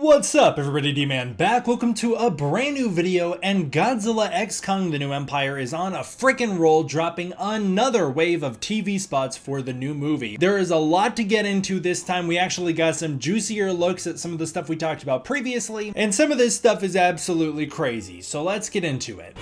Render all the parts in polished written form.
What's up everybody, D-Man back. Welcome to a brand new video, and Godzilla X Kong The New Empire is on a freaking roll, dropping another wave of TV spots for the new movie. There is a lot to get into this time. We actually got some juicier looks at some of the stuff we talked about previously, and some of this stuff is absolutely crazy, so let's get into it.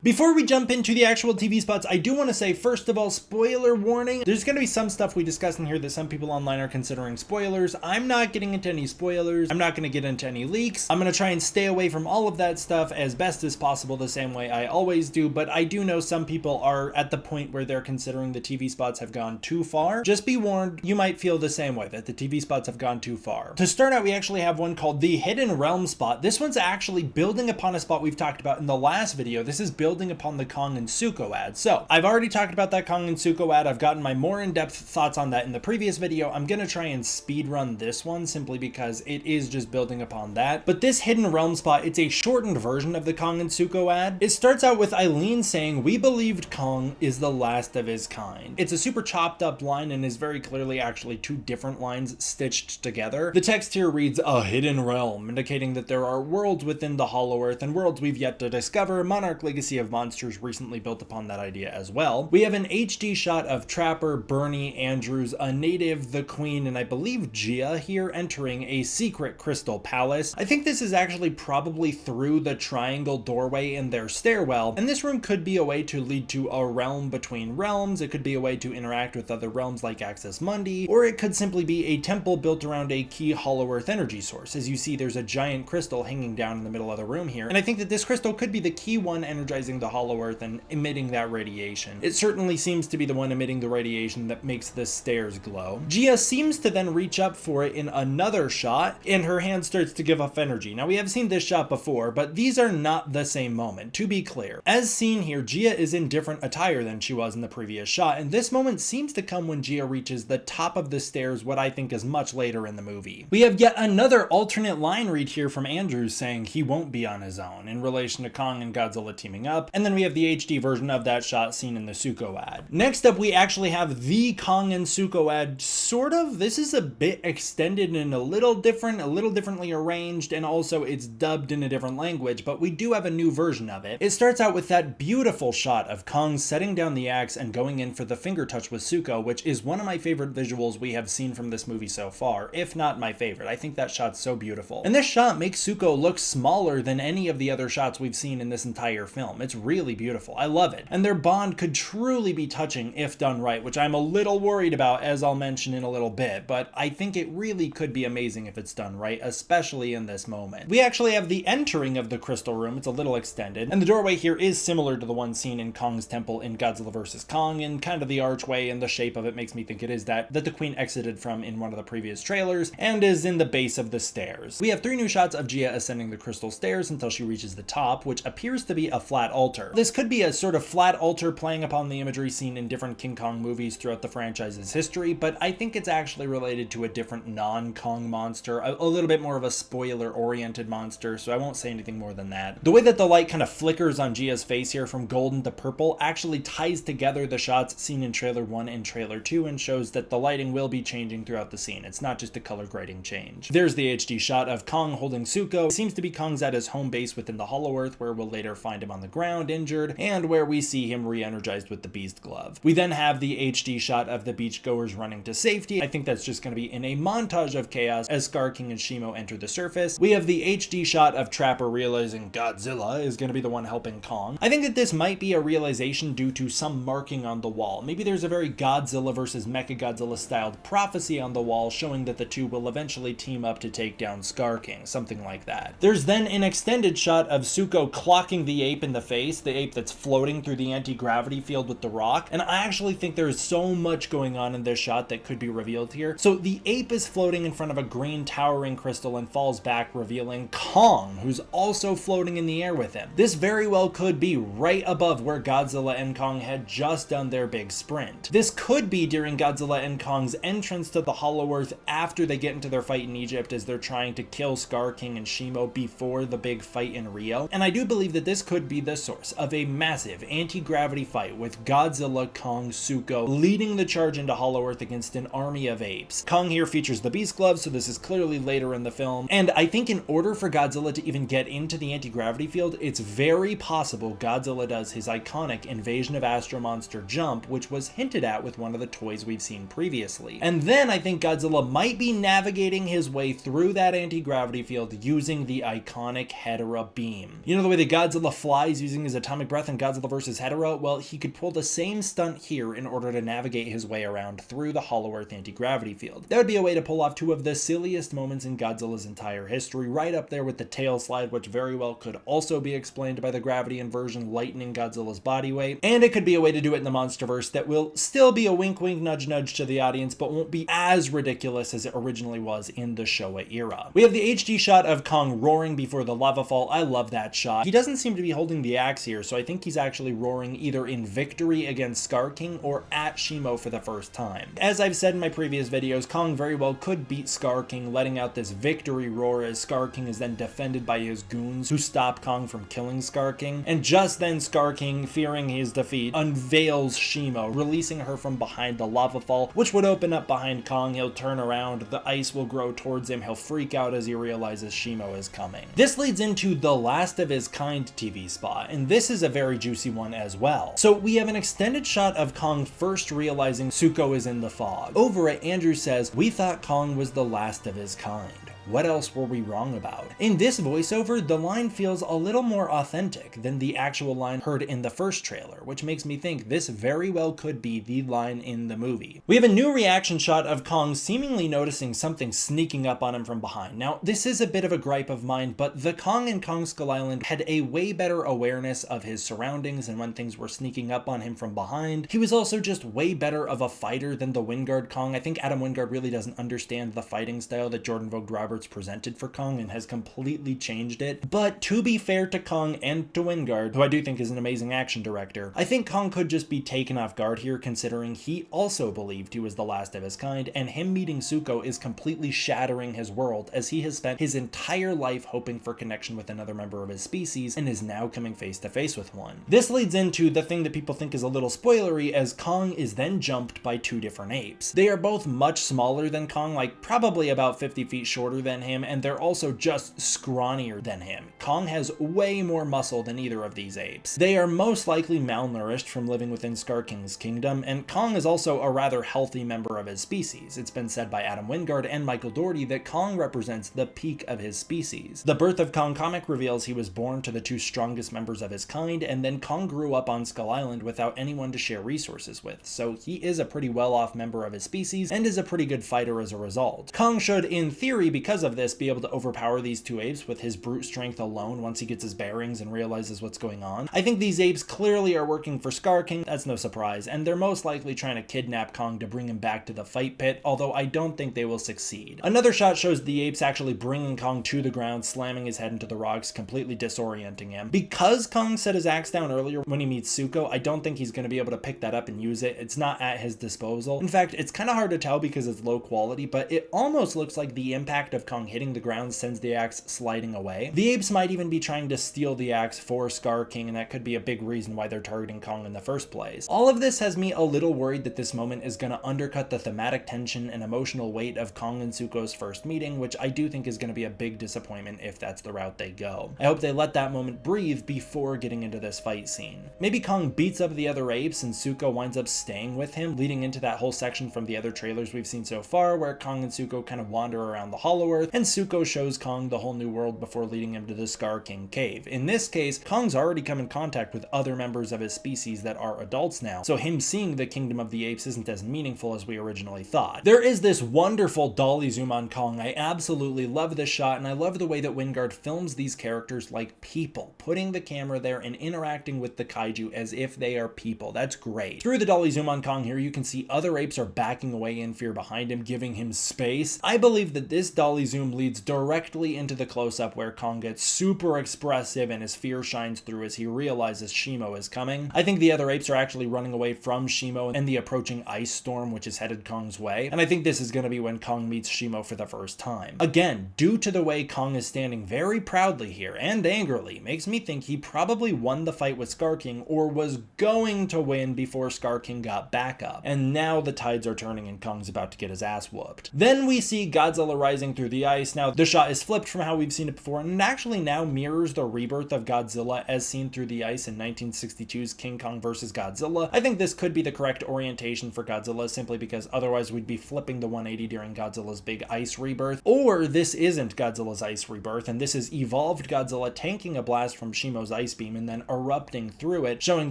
Before we jump into the actual TV spots, I do want to say, first of all, spoiler warning. There's going to be some stuff we discuss in here that some people online are considering spoilers. I'm not getting into any spoilers. I'm not going to get into any leaks. I'm going to try and stay away from all of that stuff as best as possible, the same way I always do. But I do know some people are at the point where they're considering the TV spots have gone too far. Just be warned, you might feel the same way, that the TV spots have gone too far. To start out, we actually have one called the Hidden Realm spot. This one's actually building upon a spot we've talked about in the last video. This is building upon the Kong and Suko ad. So I've already talked about that Kong and Suko ad. I've gotten my more in-depth thoughts on that in the previous video. I'm gonna try and speed run this one simply because it is just building upon that. But this Hidden Realm spot, it's a shortened version of the Kong and Suko ad. It starts out with Eileen saying, "We believed Kong is the last of his kind." It's a super chopped up line and is very clearly actually two different lines stitched together. The text here reads, "A hidden realm," indicating that there are worlds within the Hollow Earth and worlds we've yet to discover. Monarch Legacy of Monsters recently built upon that idea as well. We have an HD shot of Trapper, Bernie, Andrews, a native, the Queen, and I believe Gia here entering a secret crystal palace. I think this is actually probably through the triangle doorway in their stairwell, and this room could be a way to lead to a realm between realms. It could be a way to interact with other realms like Axis Mundi, or it could simply be a temple built around a key Hollow Earth energy source. As you see, there's a giant crystal hanging down in the middle of the room here, and I think that this crystal could be the key one energizing the Hollow Earth and emitting that radiation. It certainly seems to be the one emitting the radiation that makes the stairs glow. Gia seems to then reach up for it in another shot, and her hand starts to give off energy. Now, we have seen this shot before, but these are not the same moment, to be clear. As seen here, Gia is in different attire than she was in the previous shot, and this moment seems to come when Gia reaches the top of the stairs, what I think is much later in the movie. We have yet another alternate line read here from Andrews saying he won't be on his own in relation to Kong and Godzilla teaming up, and then we have the HD version of that shot seen in the Suko ad. Next up, we actually have the Kong and Suko ad, sort of. This is a bit extended and a little differently arranged, and also it's dubbed in a different language, but we do have a new version of it. It starts out with that beautiful shot of Kong setting down the axe and going in for the finger touch with Suko, which is one of my favorite visuals we have seen from this movie so far, if not my favorite. I think that shot's so beautiful. And this shot makes Suko look smaller than any of the other shots we've seen in this entire film. It's really beautiful. I love it. And their bond could truly be touching if done right, which I'm a little worried about, as I'll mention in a little bit, but I think it really could be amazing if it's done right, especially in this moment. We actually have the entering of the crystal room. It's a little extended, and the doorway here is similar to the one seen in Kong's temple in Godzilla vs. Kong, and kind of the archway and the shape of it makes me think it is that the Queen exited from in one of the previous trailers, and is in the base of the stairs. We have three new shots of Gia ascending the crystal stairs until she reaches the top, which appears to be a flat altar. This could be a sort of flat altar playing upon the imagery seen in different King Kong movies throughout the franchise's history, but I think it's actually related to a different non-Kong monster, a little bit more of a spoiler-oriented monster, so I won't say anything more than that. The way that the light kind of flickers on Gia's face here from golden to purple actually ties together the shots seen in Trailer 1 and Trailer 2 and shows that the lighting will be changing throughout the scene. It's not just a color grading change. There's the HD shot of Kong holding Suko. It seems to be Kong's at his home base within the Hollow Earth, where we'll later find him on the ground injured, and where we see him re-energized with the Beast Glove. We then have the HD shot of the beachgoers running to safety. I think that's just going to be in a montage of chaos as Skar King and Shimo enter the surface. We have the HD shot of Trapper realizing Godzilla is going to be the one helping Kong. I think that this might be a realization due to some marking on the wall. Maybe there's a very Godzilla versus Mechagodzilla styled prophecy on the wall showing that the two will eventually team up to take down Skar King, something like that. There's then an extended shot of Suko clocking the ape in the face face, the ape that's floating through the anti-gravity field with the rock, and I actually think there's so much going on in this shot that could be revealed here. So the ape is floating in front of a green towering crystal and falls back, revealing Kong, who's also floating in the air with him. This very well could be right above where Godzilla and Kong had just done their big sprint. This could be during Godzilla and Kong's entrance to the Hollow Earth after they get into their fight in Egypt, as they're trying to kill Skar King and Shimo before the big fight in Rio. And I do believe that this could be the source of a massive anti-gravity fight with Godzilla, Kong, Suko leading the charge into Hollow Earth against an army of apes. Kong here features the beast glove, so this is clearly later in the film, and I think in order for Godzilla to even get into the anti-gravity field, it's very possible Godzilla does his iconic Invasion of Astro Monster jump, which was hinted at with one of the toys we've seen previously. And then I think Godzilla might be navigating his way through that anti-gravity field using the iconic Hedorah beam. You know the way that Godzilla flies using his atomic breath in Godzilla vs. Hedorah? Well, he could pull the same stunt here in order to navigate his way around through the Hollow Earth anti-gravity field. That would be a way to pull off two of the silliest moments in Godzilla's entire history, right up there with the tail slide, which very well could also be explained by the gravity inversion lightening Godzilla's body weight. And it could be a way to do it in the MonsterVerse that will still be a wink wink nudge nudge to the audience, but won't be as ridiculous as it originally was in the Showa era. We have the HD shot of Kong roaring before the lava fall. I love that shot. He doesn't seem to be holding the axe here, so I think he's actually roaring either in victory against Skar King or at Shimo for the first time. As I've said in my previous videos, Kong very well could beat Skar King, letting out this victory roar as Skar King is then defended by his goons who stop Kong from killing Skar King. And just then Skar King, fearing his defeat, unveils Shimo, releasing her from behind the lava fall, which would open up behind Kong. He'll turn around, the ice will grow towards him, he'll freak out as he realizes Shimo is coming. This leads into the last of his kind TV spot, and this is a very juicy one as well. So we have an extended shot of Kong first realizing Suko is in the fog. Over it, Andrew says, "We thought Kong was the last of his kind. What else were we wrong about?" In this voiceover, the line feels a little more authentic than the actual line heard in the first trailer, which makes me think this very well could be the line in the movie. We have a new reaction shot of Kong seemingly noticing something sneaking up on him from behind. Now, this is a bit of a gripe of mine, but the Kong in Kong Skull Island had a way better awareness of his surroundings and when things were sneaking up on him from behind. He was also just way better of a fighter than the Wingard Kong. I think Adam Wingard really doesn't understand the fighting style that Jordan Vogt Roberts presented for Kong and has completely changed it. But to be fair to Kong and to Wingard, who I do think is an amazing action director, I think Kong could just be taken off guard here, considering he also believed he was the last of his kind, and him meeting Suko is completely shattering his world, as he has spent his entire life hoping for connection with another member of his species and is now coming face to face with one. This leads into the thing that people think is a little spoilery, as Kong is then jumped by two different apes. They are both much smaller than Kong, like probably about 50 feet shorter than him, and they're also just scrawnier than him. Kong has way more muscle than either of these apes. They are most likely malnourished from living within Skar King's kingdom, and Kong is also a rather healthy member of his species. It's been said by Adam Wingard and Michael Dougherty that Kong represents the peak of his species. The Birth of Kong comic reveals he was born to the two strongest members of his kind, and then Kong grew up on Skull Island without anyone to share resources with, so he is a pretty well-off member of his species and is a pretty good fighter as a result. Kong should, in theory, because of this, be able to overpower these two apes with his brute strength alone once he gets his bearings and realizes what's going on. I think these apes clearly are working for Skar King, that's no surprise, and they're most likely trying to kidnap Kong to bring him back to the fight pit, although I don't think they will succeed. Another shot shows the apes actually bringing Kong to the ground, slamming his head into the rocks, completely disorienting him. Because Kong set his axe down earlier when he meets Suko, I don't think he's going to be able to pick that up and use it. It's not at his disposal. In fact, it's kind of hard to tell because it's low quality, but it almost looks like the impact of Kong hitting the ground sends the axe sliding away. The apes might even be trying to steal the axe for Skar King, and that could be a big reason why they're targeting Kong in the first place. All of this has me a little worried that this moment is going to undercut the thematic tension and emotional weight of Kong and Suko's first meeting, which I do think is going to be a big disappointment if that's the route they go. I hope they let that moment breathe before getting into this fight scene. Maybe Kong beats up the other apes and Suko winds up staying with him, leading into that whole section from the other trailers we've seen so far where Kong and Suko kind of wander around the Hollow forth, and Suko shows Kong the whole new world before leading him to the Skar King cave. In this case, Kong's already come in contact with other members of his species that are adults now, so him seeing the kingdom of the apes isn't as meaningful as we originally thought. There is this wonderful dolly zoom on Kong. I absolutely love this shot, and I love the way that Wingard films these characters like people, putting the camera there and interacting with the kaiju as if they are people. That's great. Through the dolly zoom on Kong here, you can see other apes are backing away in fear behind him, giving him space. I believe that this dolly zoom leads directly into the close-up where Kong gets super expressive and his fear shines through as he realizes Shimo is coming. I think the other apes are actually running away from Shimo and the approaching ice storm which is headed Kong's way, and I think this is going to be when Kong meets Shimo for the first time. Again, due to the way Kong is standing very proudly here and angrily, makes me think he probably won the fight with Skar King or was going to win before Skar King got back up, and now the tides are turning and Kong's about to get his ass whooped. Then we see Godzilla rising through the ice. Now the shot is flipped from how we've seen it before, and it actually now mirrors the rebirth of Godzilla as seen through the ice in 1962's King Kong vs. Godzilla. I think this could be the correct orientation for Godzilla simply because otherwise we'd be flipping the 180 during Godzilla's big ice rebirth, or this isn't Godzilla's ice rebirth and this is evolved Godzilla tanking a blast from Shimo's ice beam and then erupting through it, showing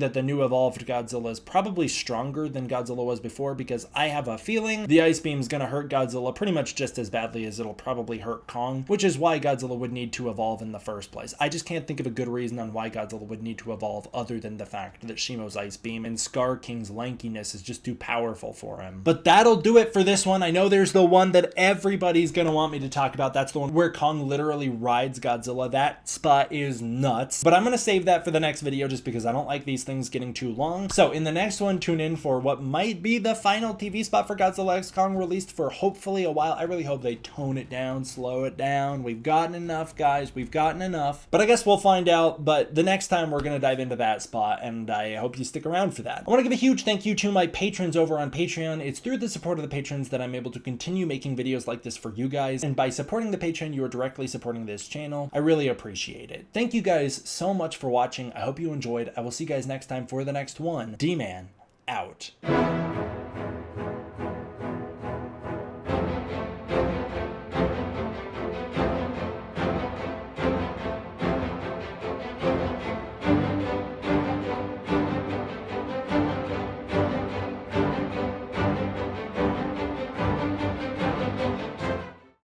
that the new evolved Godzilla is probably stronger than Godzilla was before, because I have a feeling the ice beam is going to hurt Godzilla pretty much just as badly as it'll probably hurt Kong, which is why Godzilla would need to evolve in the first place. I just can't think of a good reason on why Godzilla would need to evolve other than the fact that Shimo's ice beam and Skar King's lankiness is just too powerful for him. But that'll do it for this one. I know there's the one that everybody's going to want me to talk about. That's the one where Kong literally rides Godzilla. That spot is nuts, but I'm going to save that for the next video just because I don't like these things getting too long. So in the next one, tune in for what might be the final TV spot for Godzilla X Kong, released for hopefully a while. I really hope they tone it down, slow it down. We've gotten enough, guys. We've gotten enough. But I guess we'll find out. But the next time we're going to dive into that spot, and I hope you stick around for that. I want to give a huge thank you to my patrons over on Patreon. It's through the support of the patrons that I'm able to continue making videos like this for you guys. And by supporting the Patreon, you are directly supporting this channel. I really appreciate it. Thank you guys so much for watching. I hope you enjoyed. I will see you guys next time for the next one. D-Man out.